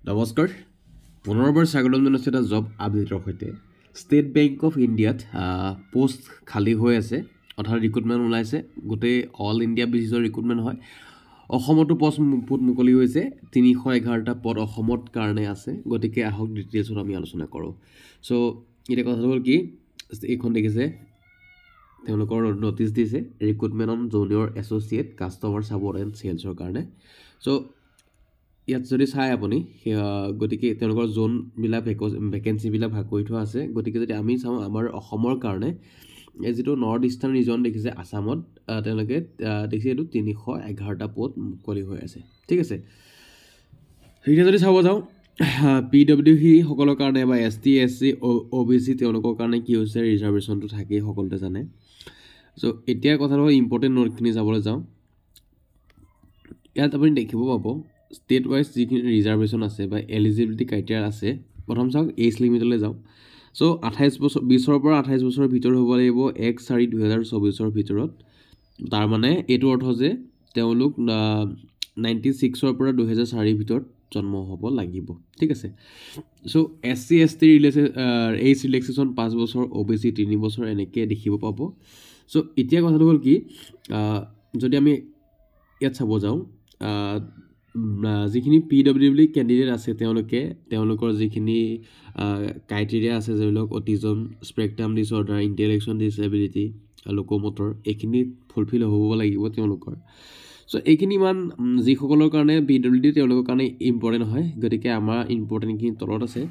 নমস্কাৰ পুনৰবাৰ স্বাগতম জনাইছোঁ এটা জব আপডেটৰ সৈতে ষ্টেট বেংক অফ ইণ্ডিয়াত পোষ্ট খালী হৈ আছে অৰ্থাৎ ৰিক্ৰুটমেণ্ট ওলাইছে গোটেই অল ইণ্ডিয়া বেচিছৰ ৰিক্ৰুটমেণ্ট হয় অসমতো পোষ্ট মুকলি হৈছে 311টা পদ অসমত কাৰণে আছে গতিকে আহক ডিটেইলছত আমি আলোচনা কৰোঁ সো এটা কথা হ'ল কি এইখন দেখিছে তেওঁলোকৰ নটিচ দিছে recruitment on junior associate customer support and চেলছৰ কাৰণে সো ইয়াত যদি চাই আপুনি গতিকে তেওঁলোকৰ জোনবিলাক ভেকেঞ্চিবিলাক ভাগ কৰি থোৱা আছে গতিকে যদি আমি চাওঁ আমাৰ অসমৰ কাৰণে এই যিটো নৰ্থ ইষ্টাৰ্ণ ৰিজন দেখিছে আসামত তেওঁলোকে দেখিছে এইটো 311টা পদ মুকলি হৈ আছে ঠিক আছে এতিয়া যদি চাব যাওঁ PWC সকলৰ কাৰণে বা ST SC OBC তেওঁলোকৰ কাৰণে কি হৈছে ৰিজাৰ্ভেশ্যনটো থাকেই সকলোতে জানে সো এতিয়া কথাটো ইম্পৰ্টেণ্ট নোটখিনি যাবলৈ যাওঁ ইয়াত আপুনি দেখিব পাব ষ্টেট ৱাইজ যিখিনি ৰিজাৰ্ভেশ্যন আছে বা এলিজিবিলিটি ক্ৰাইটেৰিয়া আছে প্ৰথম চাওক এজ লিমিটলৈ যাওঁ সো 28 বছৰ 20ৰ পৰা 28 বছৰৰ ভিতৰত হ'ব লাগিব 1/4/2024ৰ ভিতৰত তাৰ মানে এইটো অৰ্থ যে তেওঁলোক 96ৰ পৰা 2004ৰ ভিতৰত জন্ম হ'ব লাগিব ঠিক আছে so SC ST age relaxation 5 বছৰ OBC 3 বছৰ এনেকৈ দেখিব পাব সো এতিয়া কথাটো হ'ল কি যদি আমি ইয়াত চাব যাওঁ যিখিনি PWD কেণ্ডিডেট আছে তেওঁলোকৰ যিখিনি ক্ৰাইটেৰিয়া আছে যেবিলাক autism spectrum disorder intellectual disability লোকোমটৰ এইখিনি ফুলফিল হ'ব লাগিব তেওঁলোকৰ সো এইখিনি ইমান যিসকলৰ কাৰণে PWD তেওঁলোকৰ কাৰণে ইম্পৰ্টেণ্ট হয় গতিকে আমাৰ ইম্পৰ্টেণ্টখিনি তলত আছে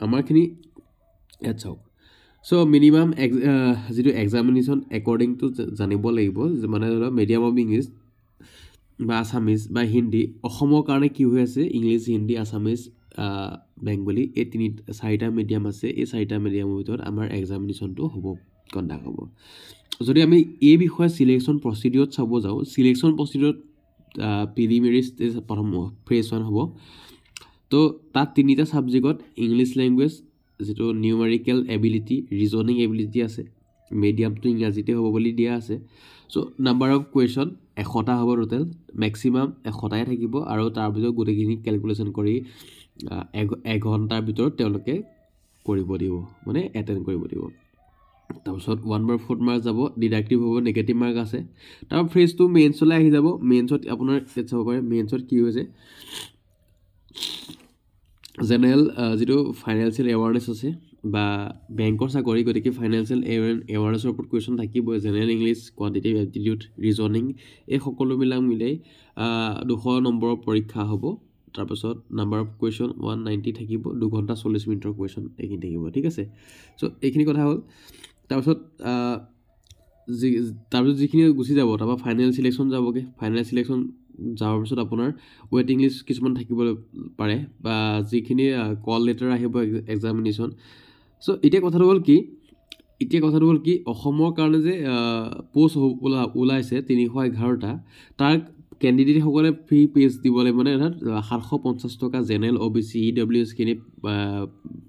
আমাৰখিনি ইয়াত চাওক সো মিনিমাম যিটো এক্সামিনেশ্যন একৰ্ডিং টু জানিব লাগিব মানে ধৰক মিডিয়াম অফ ইংলিছ বা আছামিজ বা হিন্দী অসমৰ কাৰণে কি হৈ আছে ইংলিছ হিন্দী আছামিজ বেংগলী এই 4টা মিডিয়াম আছে এই 4টা মিডিয়ামৰ ভিতৰত আমাৰ এক্সামিনেশ্যনটো হ'ব কণ্ডাক্ট হ'ব যদি আমি এই বিষয়ে সিলেকশ্যন প্ৰচিডিউৰত চাব যাওঁ সিলেকশ্যন প্ৰচিডিউৰত প্ৰিলিমিনাৰী ষ্টেজ প্ৰথম ফেজ 1 হ'ব তো তাত 3টা ছাবজেক্টত ইংলিছ লেংগুৱেজ যেটো নিউমেৰিকেল এবিলিটি ৰিজনিং এবিলিটি আছে মিডিয়ামটো ইংৰাজীতে হ'ব বুলি দিয়া আছে সো নাম্বাৰ অফ কুৱেশ্যন 100টা হ'ব টোটেল মেক্সিমাম 100টাই থাকিব আৰু তাৰ ভিতৰত গোটেইখিনি ক্যালকুলেশন কৰি 1 ঘণ্টাৰ ভিতৰত তেওঁলোকে কৰিব দিব মানে এটেন্ড কৰিব দিব তাৰপিছত 1/4 মাৰ্ক যাব ডিডাক্টিভ হ'ব নেগেটিভ মাৰ্ক আছে তাৰ ফেজ 2 মেইনছলৈ আহি যাব মেইনছত আপোনাৰ চাব পাৰে মেইনছত কি হৈছে জেনেৰেল যিটো ফাইনেন্সিয়েল এৱাৰনেছ আছে বা বেংকৰ চাকৰি গতিকে ফাইনেন্সিয়েল এৱাৰনেছৰ ওপৰত কুৱেশ্যন থাকিব general English quantitative aptitude reasoning এই সকলোবিলাক মিলাই 200 নম্বৰৰ পৰীক্ষা হ'ব তাৰপিছত নাম্বাৰ অফ কুৱেশ্যন 190 থাকিব 2 ঘণ্টা 40 মিনিটৰ কুৱেশ্যন এইখিনি থাকিব ঠিক আছে সো এইখিনি কথা হ'ল তাৰপিছত যিখিনি গুচি যাব তাৰপৰা ফাইনেল সিলেকশ্যন যাবগে ফাইনেল সিলেকশ্যন যাৱাৰ পিছত আপোনাৰ ৱেটিং লিষ্ট কিছুমান থাকিব পাৰে বা যিখিনি কল লেটাৰ আহিব এক্সামিনেশ্যন সো এতিয়া কথাটো হ'ল কি অসমৰ কাৰণে যে পোষ্ট ওলাইছে 311টা তাৰ কেণ্ডিডেট সকলে ফ্ৰী পেজ দিব লাগিব মানে 750 টকা জেনেৰেল OBC EWS খিনি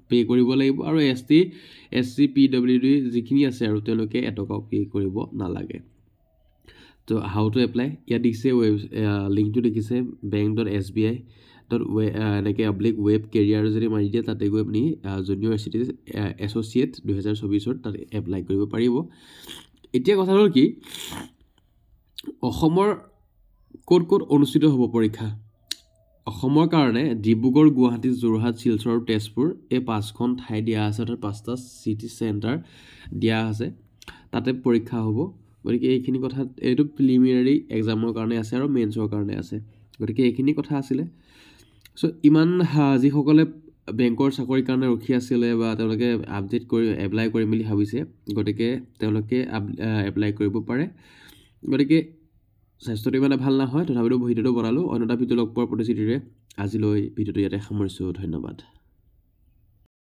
পে কৰিব লাগিব আৰু ST SC PWD যিখিনি আছে আৰু তেওঁলোকে এটকাও পে কৰিব নালাগে তো হাউ টু এপ্লাই ইয়াত দিছে লিংকটো দেখিছে bank.sbi এনেকৈ ৱেব কেৰিয়াৰ যদি মাৰি দিয়ে তাতে গৈ আপুনি জুনিয়ৰ এছ'চিয়েট 2024ৰ তাত এপ্লাই কৰিব পাৰিব এতিয়া কথা হ'ল কি অসমৰ ক'ত অনুষ্ঠিত হ'ব পৰীক্ষা অসমৰ কাৰণে ডিব্ৰুগড় গুৱাহাটী যোৰহাট শিলচৰ আৰু তেজপুৰ এই 5খন ঠাই দিয়া আছে অৰ্থাৎ 5টা চিটি চেণ্টাৰ দিয়া আছে তাতে পৰীক্ষা হ'ব গতিকে এইখিনি কথা এইটো প্ৰিলিমিনাৰী এক্সামৰ কাৰণে আছে আৰু মেইনছৰ কাৰণে আছে গতিকে এইখিনি কথা আছিলে সো ইমান যিসকলে বেংকৰ চাকৰিৰ কাৰণে ৰখি আছিলে বা তেওঁলোকে আপডেট কৰি এপ্লাই কৰিম বুলি ভাবিছে গতিকে তেওঁলোকে এপ্লাই কৰিব পাৰে গতিকে স্বাস্থ্যটো ইমান ভাল নহয় তথাপিও ভিডিঅ'টো বনালোঁ অন্য এটা ভিডিঅ' লগ পোৱাৰ প্ৰতিশ্ৰুতিৰে আজিলৈ ভিডিঅ'টো ইয়াতে সামৰিছোঁ ধন্যবাদ